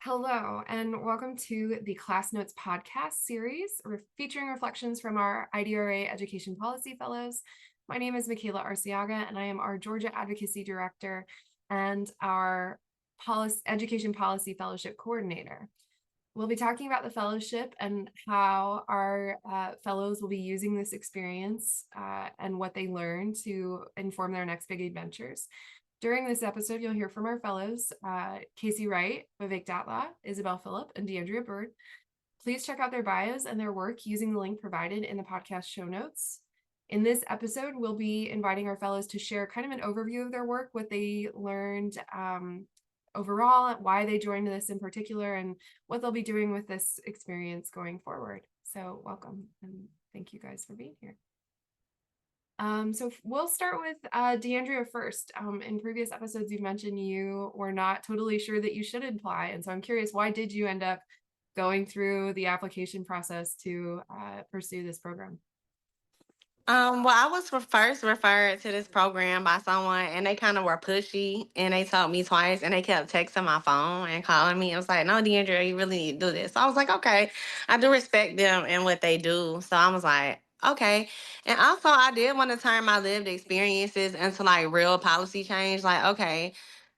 Hello, and welcome to the Classnotes podcast series, featuring reflections from our IDRA Education Policy Fellows. My name is Mikayla Arciaga, and I am our Georgia Advocacy Director and our Education Policy Fellowship Coordinator. We'll be talking about the fellowship and how our fellows will be using this experience and what they learn to inform their next big adventures. During this episode, you'll hear from our fellows, Kaci Wright, Vivek Datla, Isabelle Phillip, and DeAndrea Byrd. Please check out their bios and their work using the link provided in the podcast show notes. In this episode, we'll be inviting our fellows to share kind of an overview of their work, what they learned overall, why they joined this in particular, and what they'll be doing with this experience going forward. So welcome, and thank you guys for being here. So we'll start with DeAndrea first. In previous episodes, you've mentioned you were not totally sure that you should apply. And so I'm curious, why did you end up going through the application process to pursue this program? Well, I was first referred to this program by someone, and they kind of were pushy, and they told me twice, and they kept texting my phone and calling me. I was like, "No, DeAndrea, you really need to do this." So I was like, "Okay," I do respect them and what they do, so I was like, "Okay." And also, I did want to turn my lived experiences into like real policy change. Like, okay,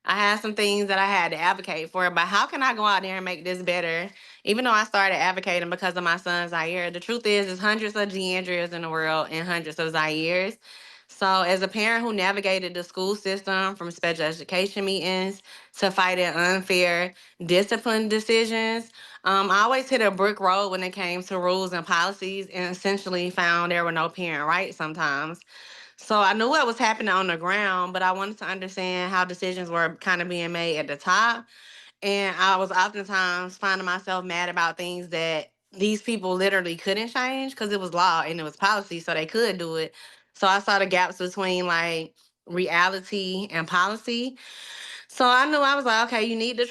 I had some things that I had to advocate for, but how can I go out there and make this better? Even though I started advocating because of my son Zaire, the truth is there's hundreds of DeAndreas in the world and hundreds of Zaires. So as a parent who navigated the school system from special education meetings to fighting unfair discipline decisions, I always hit a brick road when it came to rules and policies and essentially found there were no parent rights sometimes. So I knew what was happening on the ground, but I wanted to understand how decisions were kind of being made at the top. And I was oftentimes finding myself mad about things that these people literally couldn't change because it was law and it was policy, so they could do it. So I saw the gaps between like reality and policy. So I knew I was like, okay, you need the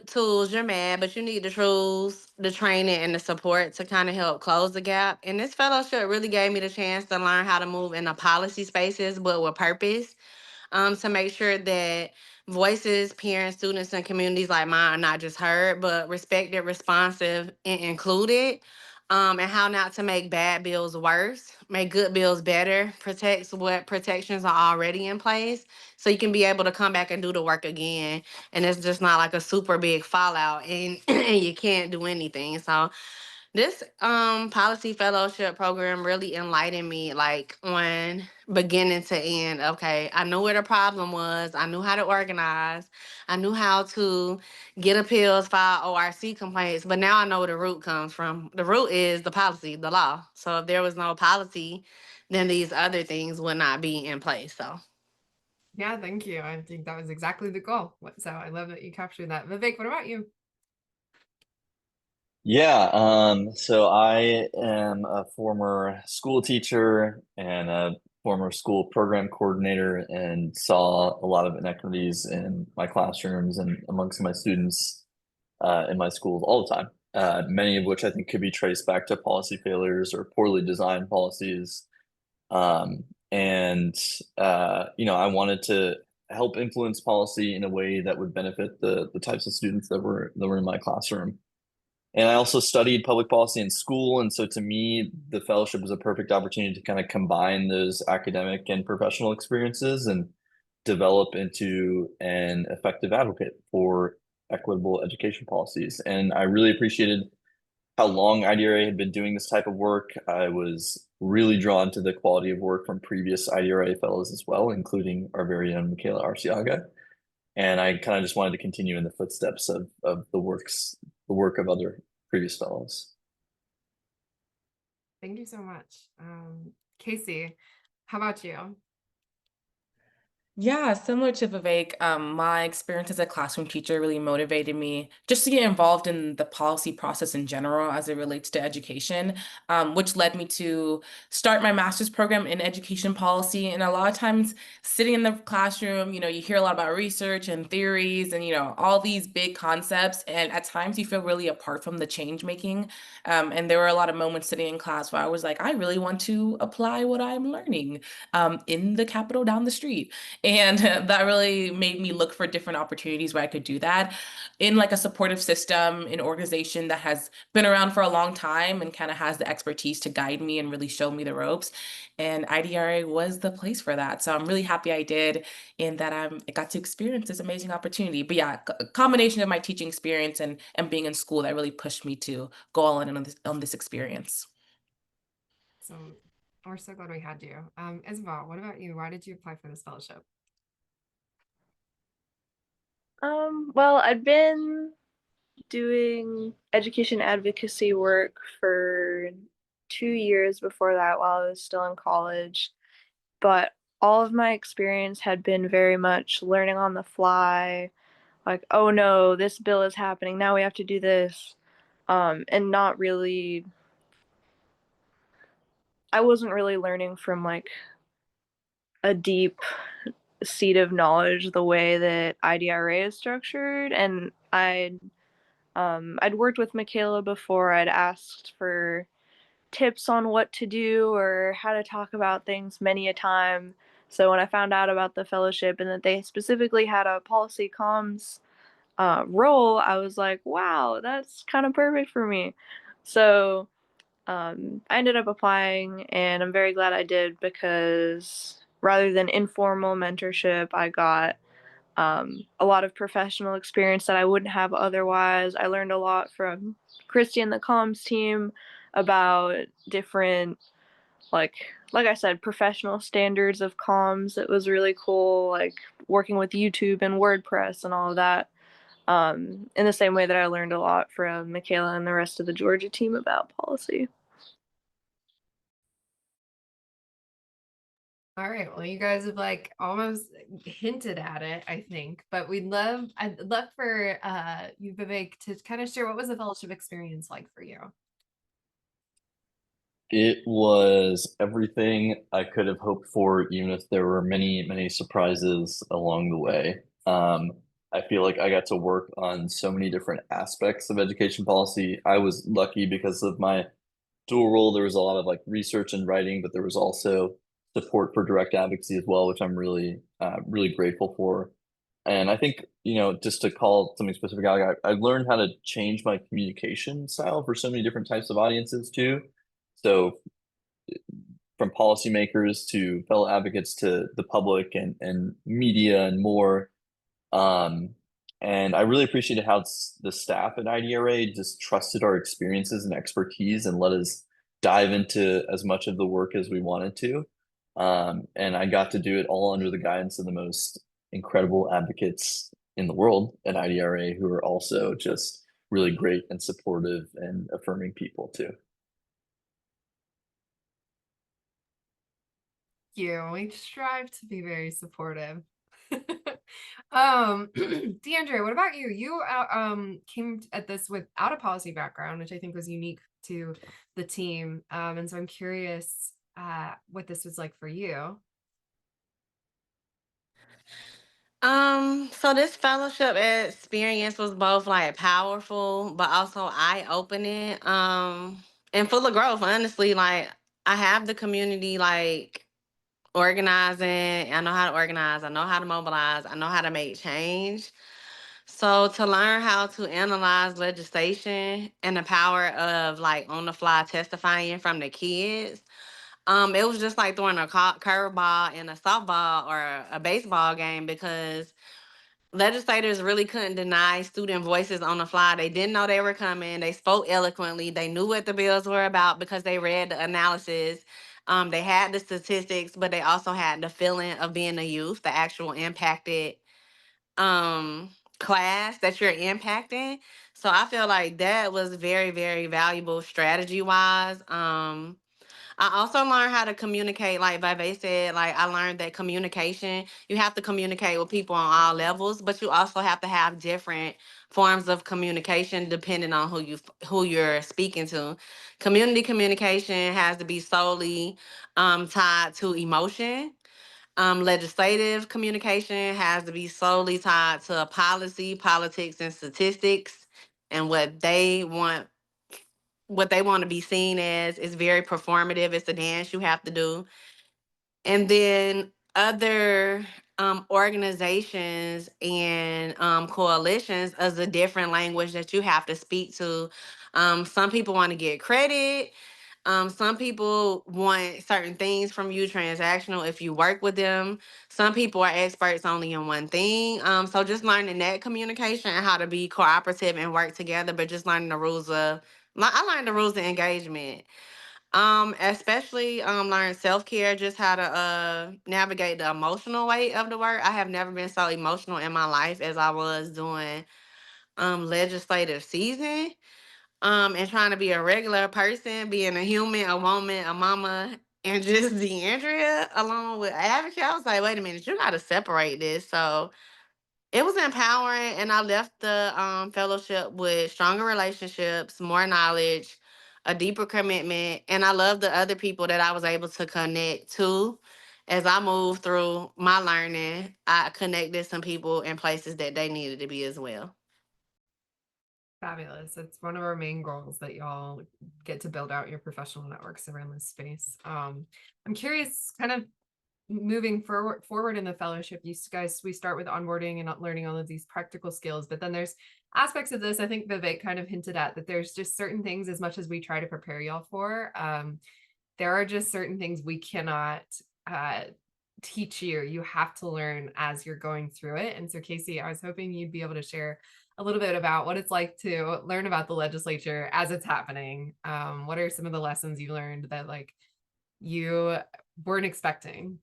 tools, you're mad, but you need the tools, the training, and the support to kind of help close the gap. And this fellowship really gave me the chance to learn how to move in the policy spaces, but with purpose, to make sure that voices, parents, students, and communities like mine are not just heard, but respected, responsive, and included. And how not to make bad bills worse, make good bills better, protects what protections are already in place, so you can be able to come back and do the work again. And it's just not like a super big fallout, and, and you can't do anything. So this policy fellowship program really enlightened me like on beginning to end. Okay, I knew where the problem was. I knew how to organize. I knew how to get appeals, file ORC complaints, but now I know where the root comes from. The root is the policy, the law. So if there was no policy, then these other things would not be in place. So Yeah, thank you. I think that was exactly the goal. So I love that you captured that. Vivek, what about you? Yeah, so I am a former school teacher and a former school program coordinator and saw a lot of inequities in my classrooms and amongst my students in my schools all the time. Many of which I think could be traced back to policy failures or poorly designed policies. Um, and I wanted to help influence policy in a way that would benefit the types of students that were in my classroom. And I also studied public policy in school. And so to me, the fellowship was a perfect opportunity to kind of combine those academic and professional experiences and develop into an effective advocate for equitable education policies. And I really appreciated how long IDRA had been doing this type of work. I was really drawn to the quality of work from previous IDRA fellows as well, including our very own Mikayla Arciaga. And I kind of just wanted to continue in the footsteps of the work of other previous fellows. Thank you so much. Kaci, how about you? Yeah, similar to Vivek, my experience as a classroom teacher really motivated me just to get involved in the policy process in general as it relates to education, which led me to start my master's program in education policy. And a lot of times sitting in the classroom, you hear a lot about research and theories and, all these big concepts. And at times you feel really apart from the change making. And there were a lot of moments sitting in class where I was like, I really want to apply what I'm learning in the Capitol down the street. And that really made me look for different opportunities where I could do that in like a supportive system, an organization that has been around for a long time and kind of has the expertise to guide me and really show me the ropes. And IDRA was the place for that. So I'm really happy I did, and that I got to experience this amazing opportunity. But yeah, a combination of my teaching experience and being in school that really pushed me to go all in on this experience. So we're so glad we had you. Isabelle, what about you? Why did you apply for this fellowship? Well, I'd been doing education advocacy work for 2 years before that while I was still in college, but all of my experience had been very much learning on the fly, like, oh no, this bill is happening, now we have to do this, and not really, I wasn't really learning from like a deep seat of knowledge the way that IDRA is structured, and I'd worked with Mikayla before. I'd asked for tips on what to do or how to talk about things many a time. So when I found out about the fellowship and that they specifically had a policy comms role, I was like, wow, that's kind of perfect for me. So I ended up applying, and I'm very glad I did because rather than informal mentorship, I got a lot of professional experience that I wouldn't have otherwise. I learned a lot from Christy and the comms team about different, like I said, professional standards of comms. It was really cool, like working with YouTube and WordPress and all of that. In the same way that I learned a lot from Mikayla and the rest of the Georgia team about policy. All right. Well, you guys have like almost hinted at it, I think, but I'd love for you, Vivek, to kind of share what was the fellowship experience like for you? It was everything I could have hoped for, even if there were many, many surprises along the way. I feel like I got to work on so many different aspects of education policy. I was lucky because of my dual role. There was a lot of like research and writing, but there was also support for direct advocacy as well, which I'm really, really grateful for. And I think, just to call something specific out, I learned how to change my communication style for so many different types of audiences too. So from policymakers to fellow advocates to the public and media and more. Um, and I really appreciated how the staff at IDRA just trusted our experiences and expertise and let us dive into as much of the work as we wanted to. And I got to do it all under the guidance of the most incredible advocates in the world at IDRA, who are also just really great and supportive and affirming people too. We strive to be very supportive. DeAndrea, what about you? You came at this without a policy background, which I think was unique to the team. And so I'm curious what this was like for you. So this fellowship experience was both like powerful, but also eye-opening, and full of growth. Honestly, like I have the community like organizing. I know how to organize. I know how to mobilize. I know how to make change. So to learn how to analyze legislation and the power of like on the fly testifying from the kids, it was just like throwing a curveball in a softball or a baseball game because legislators really couldn't deny student voices on the fly. They didn't know they were coming. They spoke eloquently. They knew what the bills were about because they read the analysis. They had the statistics, but they also had the feeling of being a youth, the actual impacted um, class that you're impacting. So I feel like that was very, very valuable strategy wise. I also learned how to communicate, like Vivek said, like I learned that communication, you have to communicate with people on all levels, but you also have to have different forms of communication depending on who you're speaking to. Community communication has to be solely tied to emotion. Legislative communication has to be solely tied to policy, politics, and statistics, and what they want to be seen as is very performative. It's a dance you have to do. And then other organizations and coalitions is a different language that you have to speak to. Some people want to get credit. Some people want certain things from you transactional if you work with them. Some people are experts only in one thing. So just learning that communication and how to be cooperative and work together, but just learning the rules of, I learned the rules of engagement. Especially learn self-care, just how to navigate the emotional weight of the work. I have never been so emotional in my life as I was doing legislative season. And trying to be a regular person, being a human, a woman, a mama, and just DeAndrea along with Advocate. I was like, wait a minute, you gotta separate this. So it was empowering, and I left the fellowship with stronger relationships, more knowledge, a deeper commitment, and I love the other people that I was able to connect to. As I moved through my learning, I connected some people in places that they needed to be as well. Fabulous. It's one of our main goals that y'all get to build out your professional networks around this space. I'm curious, kind of moving forward in the fellowship, you guys, we start with onboarding and learning all of these practical skills, but then there's aspects of this, I think Vivek kind of hinted at, that there's just certain things, as much as we try to prepare y'all for, there are just certain things we cannot teach you. You have to learn as you're going through it. And so Kaci, I was hoping you'd be able to share a little bit about what it's like to learn about the legislature as it's happening. What are some of the lessons you learned that like you weren't expecting?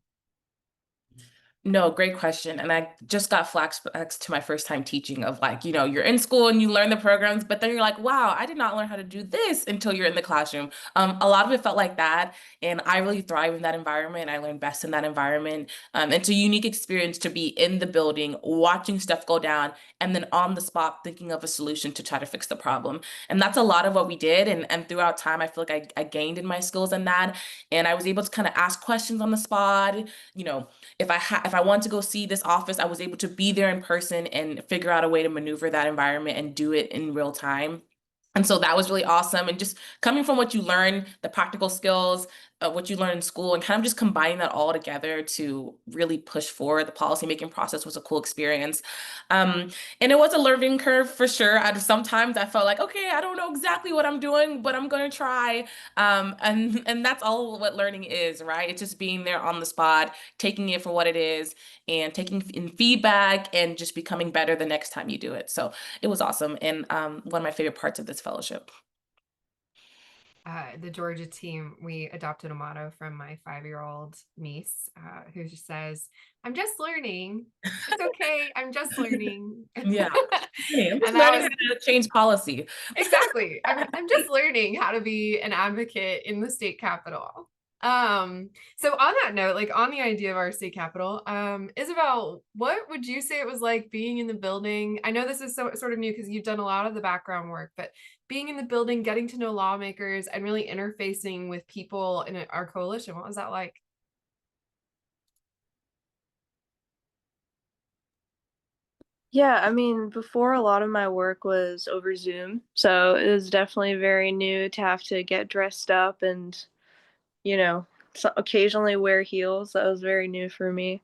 No, great question. And I just got flashbacks to my first time teaching of like, you're in school and you learn the programs, but then you're like, wow, I did not learn how to do this until you're in the classroom. A lot of it felt like that. And I really thrive in that environment. I learned best in that environment. It's a unique experience to be in the building, watching stuff go down, and then on the spot thinking of a solution to try to fix the problem. And that's a lot of what we did. And throughout time, I feel like I gained in my skills in that. And I was able to kind of ask questions on the spot. If I wanted to go see this office, I was able to be there in person and figure out a way to maneuver that environment and do it in real time. And so that was really awesome. And just coming from what you learn, the practical skills, what you learn in school, and kind of just combining that all together to really push forward the policymaking process was a cool experience. And it was a learning curve for sure. Sometimes I felt like, okay, I don't know exactly what I'm doing, but I'm going to try. And that's all what learning is, right? It's just being there on the spot, taking it for what it is, and taking in feedback and just becoming better the next time you do it. So it was awesome. And one of my favorite parts of this fellowship. The Georgia team, we adopted a motto from my 5-year-old niece, who just says, "I'm just learning. It's okay. I'm just learning." Yeah. I'm just And learning how to change policy. Exactly. I'm just learning how to be an advocate in the state capitol. So on that note, like on the idea of our state capitol, Isabelle, what would you say it was like being in the building? I know this is sort of new because you've done a lot of the background work, but being in the building, getting to know lawmakers, and really interfacing with people in our coalition, what was that like? Yeah, I mean, before a lot of my work was over Zoom, so it was definitely very new to have to get dressed up and, so occasionally wear heels. That was very new for me.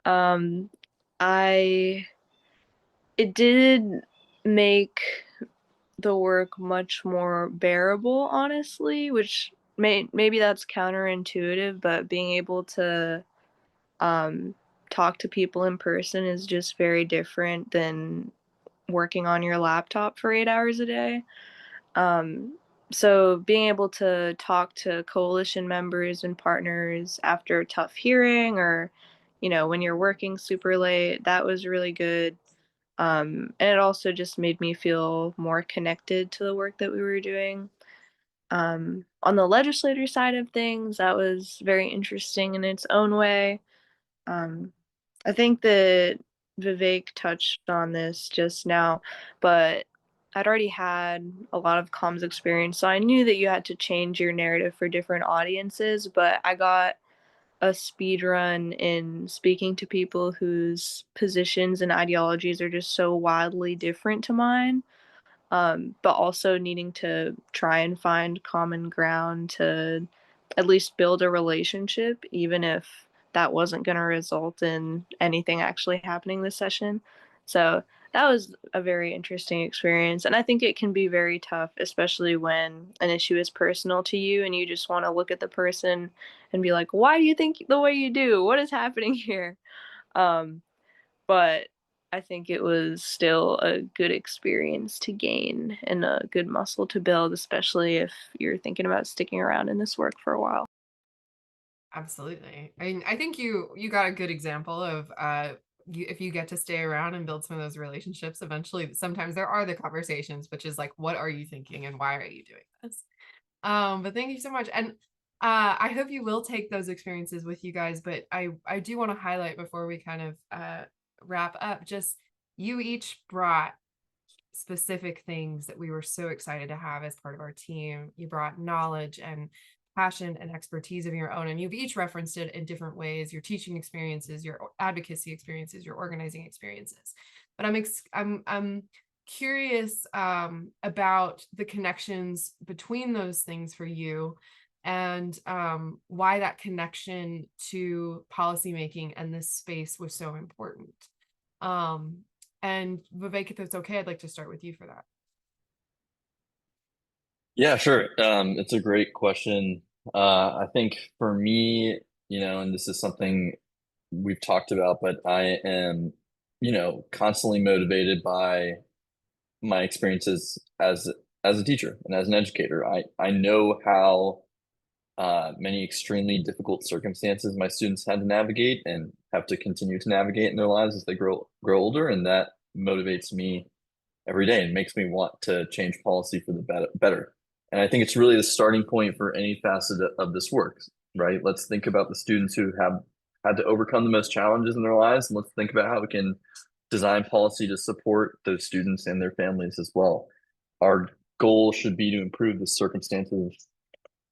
Um, I It did make the work much more bearable, honestly, which maybe that's counterintuitive, but being able to um, talk to people in person is just very different than working on your laptop for 8 hours a day. Um, so being able to talk to coalition members and partners after a tough hearing or, when you're working super late, that was really good. And it also just made me feel more connected to the work that we were doing. On the legislator side of things, that was very interesting in its own way. Um, I think that Vivek touched on this just now, but I'd already had a lot of comms experience, so I knew that you had to change your narrative for different audiences, but I got a speed run in speaking to people whose positions and ideologies are just so wildly different to mine, but also needing to try and find common ground to at least build a relationship, even if that wasn't going to result in anything actually happening this session. So that was a very interesting experience. And I think it can be very tough, especially when an issue is personal to you and you just want to look at the person and be like, why do you think the way you do? What is happening here? But I think it was still a good experience to gain and a good muscle to build, especially if you're thinking about sticking around in this work for a while. Absolutely. I mean, I think you got a good example of if you get to stay around and build some of those relationships, eventually sometimes there are the conversations, which is like, what are you thinking and why are you doing this? But thank you so much. And I hope you will take those experiences with you guys, but I do want to highlight before we kind of wrap up, just you each brought specific things that we were so excited to have as part of our team. You brought knowledge and passion and expertise of your own, and you've each referenced it in different ways, your teaching experiences, your advocacy experiences, your organizing experiences. But I'm curious about the connections between those things for you, and why that connection to policymaking and this space was so important. And Vivek, if it's okay, I'd like to start with you for that. Yeah, sure. It's a great question. I think for me, and this is something we've talked about, but I am, constantly motivated by my experiences as a teacher and as an educator. I know how many extremely difficult circumstances my students had to navigate and have to continue to navigate in their lives as they grow older, and that motivates me every day and makes me want to change policy for the better. And I think it's really the starting point for any facet of this work, right? Let's think about the students who have had to overcome the most challenges in their lives, and let's think about how we can design policy to support those students and their families as well. Our goal should be to improve the circumstances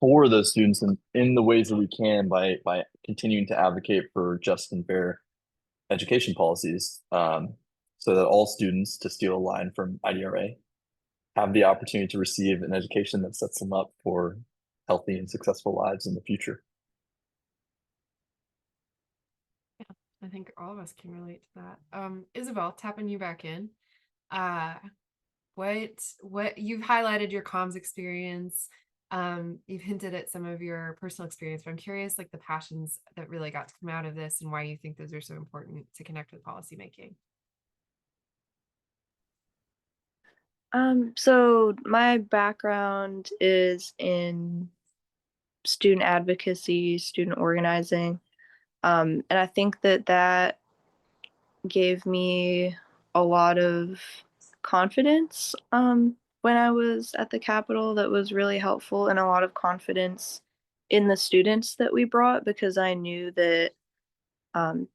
for those students in the ways that we can by continuing to advocate for just and fair education policies, so that all students, to steal a line from IDRA, have the opportunity to receive an education that sets them up for healthy and successful lives in the future. Yeah, I think all of us can relate to that. Isabelle, tapping you back in. What you've highlighted your comms experience. You've hinted at some of your personal experience, but I'm curious, like the passions that really got to come out of this and why you think those are so important to connect with policymaking. So my background is in student advocacy, student organizing. And I think that gave me a lot of confidence when I was at the Capitol. That was really helpful, and a lot of confidence in the students that we brought, because I knew that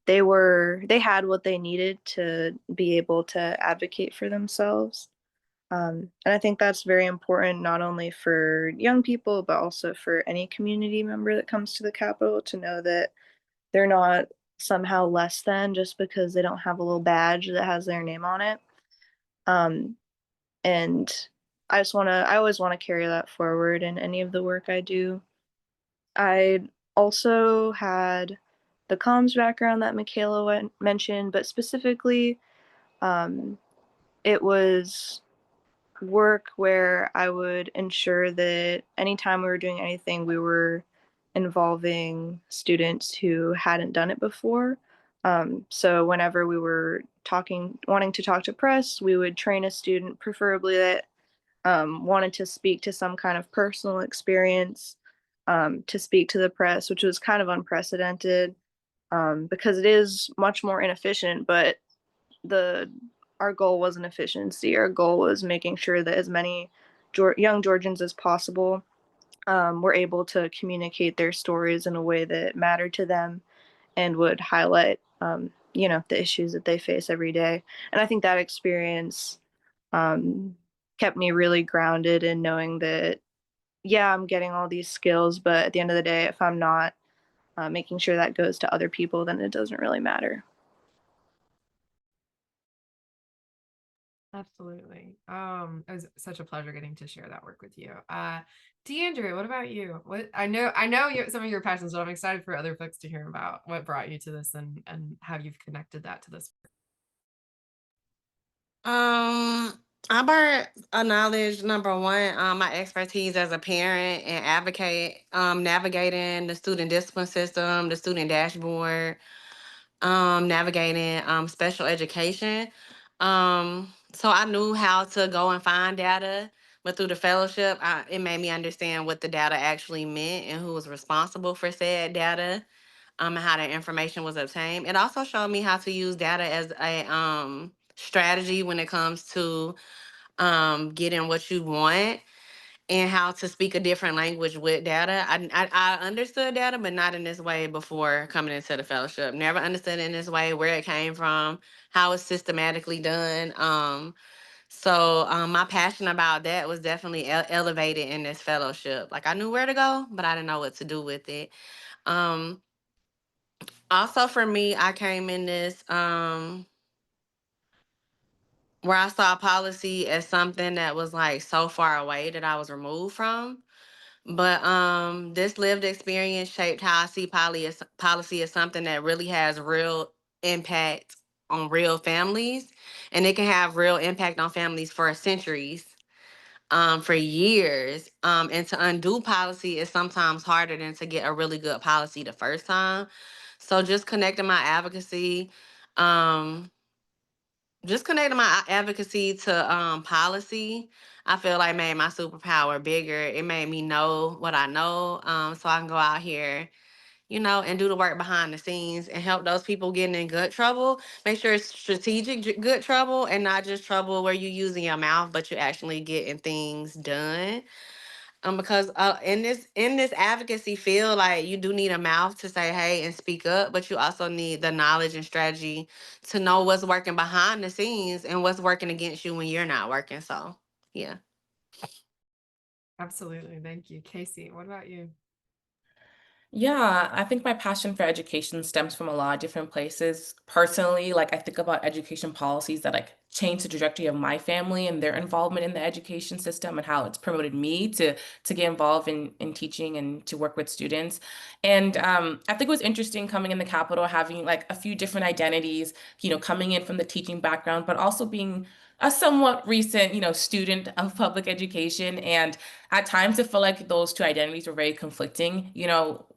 they had what they needed to be able to advocate for themselves. And I think that's very important, not only for young people, but also for any community member that comes to the Capitol, to know that they're not somehow less than just because they don't have a little badge that has their name on it. And I always want to carry that forward in any of the work I do. I also had the comms background that Mikayla mentioned, but specifically, it was work where I would ensure that anytime we were doing anything, we were involving students who hadn't done it before. So whenever we were wanting to talk to press, we would train a student, preferably that wanted to speak to some kind of personal experience, to speak to the press, which was kind of unprecedented, because it is much more inefficient, but our goal wasn't efficiency. Our goal was making sure that as many young Georgians as possible were able to communicate their stories in a way that mattered to them and would highlight, the issues that they face every day. And I think that experience kept me really grounded in knowing that, yeah, I'm getting all these skills, but at the end of the day, if I'm not making sure that goes to other people, then it doesn't really matter. Absolutely. It was such a pleasure getting to share that work with you. DeAndrea, what about you? What I know some of your passions, but I'm excited for other folks to hear about what brought you to this and how you've connected that to this. I brought a knowledge, number one, my expertise as a parent and advocate, navigating the student discipline system, the student dashboard, navigating special education. So I knew how to go and find data, but through the fellowship, it made me understand what the data actually meant and who was responsible for said data, and how that information was obtained. It also showed me how to use data as a strategy when it comes to getting what you want and how to speak a different language with data. I understood data, but not in this way before coming into the fellowship. Never understood it in this way, where it came from, how it's systematically done. So my passion about that was definitely elevated in this fellowship. Like I knew where to go, but I didn't know what to do with it. Um, Also for me, I came in this where I saw policy as something that was like so far away that I was removed from. But this lived experience shaped how I see policy as something that really has real impact on real families, and it can have real impact on families for centuries, for years. And to undo policy is sometimes harder than to get a really good policy the first time. So um, just connecting my advocacy to policy, I feel like made my superpower bigger. It made me know what I know, so I can go out here, and do the work behind the scenes and help those people getting in good trouble. Make sure it's strategic good trouble and not just trouble where you're using your mouth, but you're actually getting things done. Because in this advocacy field, like you do need a mouth to say hey and speak up, but you also need the knowledge and strategy to know what's working behind the scenes and what's working against you when you're not working. So yeah. Absolutely. Thank you. Kaci, what about you? Yeah, I think my passion for education stems from a lot of different places. Personally, like I think about education policies that like change the trajectory of my family and their involvement in the education system and how it's promoted me to get involved in teaching and to work with students. And I think it was interesting coming in the Capitol, having like a few different identities, coming in from the teaching background, but also being a somewhat recent, student of public education. And at times it felt like those two identities were very conflicting.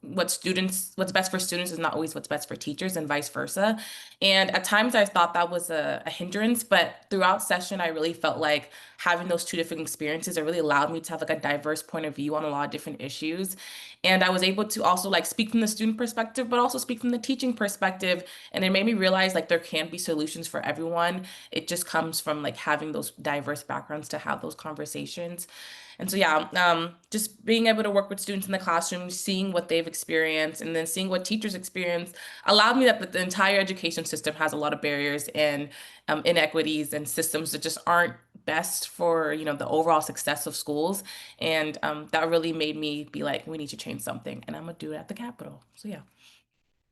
What's best for students is not always what's best for teachers and vice versa. And at times I thought that was a hindrance, but throughout session, I really felt like having those two different experiences, it really allowed me to have like a diverse point of view on a lot of different issues. And I was able to also like speak from the student perspective, but also speak from the teaching perspective. And it made me realize like there can be solutions for everyone. It just comes from like having those diverse backgrounds to have those conversations. And so, yeah, just being able to work with students in the classroom, seeing what they've experienced, and then seeing what teachers experience allowed me that the entire education system has a lot of barriers and inequities and systems that just aren't best for, the overall success of schools. And that really made me be like, we need to change something. And I'm going to do it at the Capitol. So, yeah.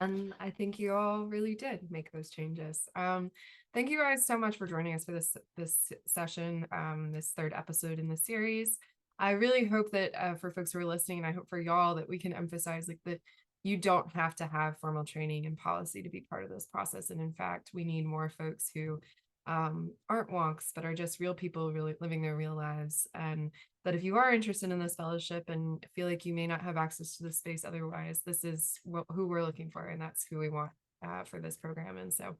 And I think you all really did make those changes. Thank you guys so much for joining us for this session, this third episode in the series. I really hope that for folks who are listening, and I hope for y'all that we can emphasize like that you don't have to have formal training in policy to be part of this process. And in fact, we need more folks who aren't wonks, but are just real people really living their real lives. And that if you are interested in this fellowship and feel like you may not have access to this space otherwise, this is who we're looking for, and that's who we want for this program. And so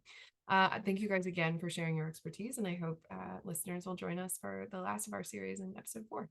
thank you guys again for sharing your expertise, and I hope listeners will join us for the last of our series in episode 4.